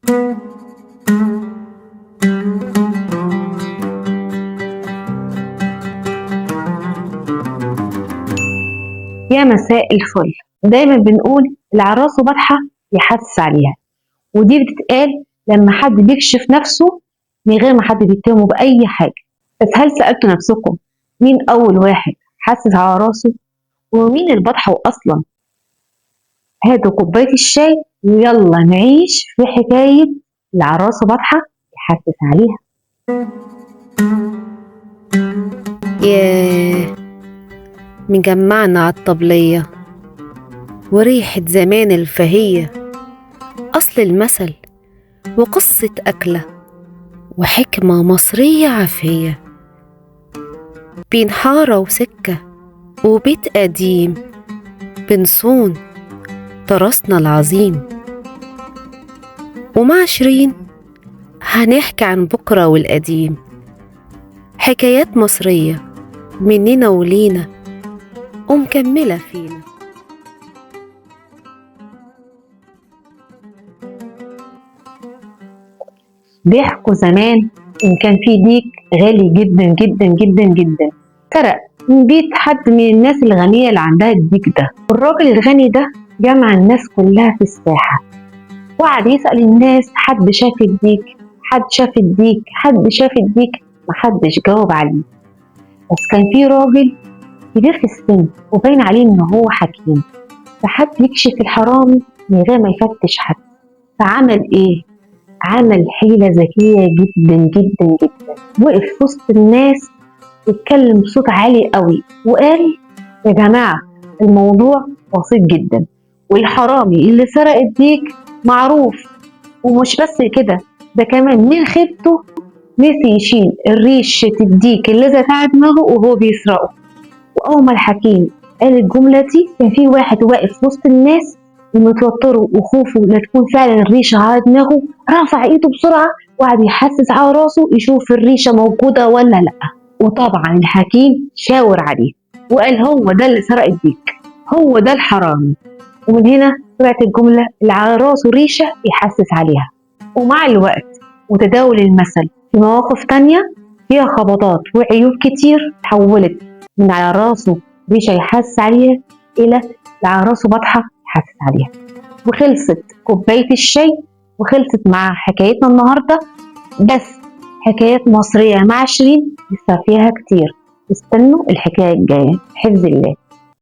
يا مساء الفل. دايما بنقول العراس وبطحة يحسس عليها، ودي بتتقال لما حد بيكشف نفسه من غير ما حد بيتهمه بأي حاجة. بس هل سألتوا نفسكم مين أول واحد حسس على راسه؟ ومين البطحة أصلا؟ هاتوا كوباية الشاي ويلا نعيش في حكاية العراس وبطحة يحسس عليها. ياه، مجمعنا عالطبلية وريحة زمان الفهية، أصل المثل وقصة أكلة وحكمة مصرية عافية، بين حارة وسكة وبيت قديم بنصون تراثنا العظيم. ومع شيرين هنحكي عن بكرة والقديم، حكايات مصرية مننا ولينا ومكملة فينا. بيحكوا زمان إن كان في ديك غالي جدا جدا جدا جدا سرق من بيت حد من الناس الغنية اللي عندها الديك ده. الراجل الغني ده جمع الناس كلها في الساحة وقعد يسأل الناس، حد شاف الديك؟ حد شاف الديك؟ حد شاف الديك؟ محدش جاوب عليه. بس كان في راجل كبير في السن وباين عليه إن هو حكيم، فحب يكشف الحرامي من غير ما يفتش حد. فعمل إيه؟ عمل حيلة ذكية جدا جدا جدا. وقف في وسط الناس واتكلم بصوت عالي قوي وقال: يا جماعة، الموضوع بسيط جدا، والحرامي اللي سرق الديك معروف، ومش بس كده، ده كمان من خيبته نسي يشيل ريشة الديك اللي زرع دماغه وهو بيسرقه. وأول ما الحكيم قال الجملة دي كان في واحد واقف في وسط الناس ومتوتره وخوفه لا تكون فعلا الريشة على دماغه، رفع ايده بسرعة وقعد يحسس على راسه يشوف الريشة موجودة ولا لأ. وطبعا الحكيم شاور عليه وقال: هو ده اللي سرق الديك، هو ده الحرامي. ومن هنا طلعت الجملة: اللي على راسه ريشة يحسس عليها. ومع الوقت وتداول المثل في مواقف تانية فيها خبطات وعيوب كتير، تحولت من على راسه ريشة يحسس عليها إلى على راسه بطحة يحسس عليها. وخلصت كوباية الشاي وخلصت مع حكايتنا النهاردة. بس حكايات مصرية مع شيرين لسه فيها كتير. استنوا الحكاية الجاية. حفظ الله.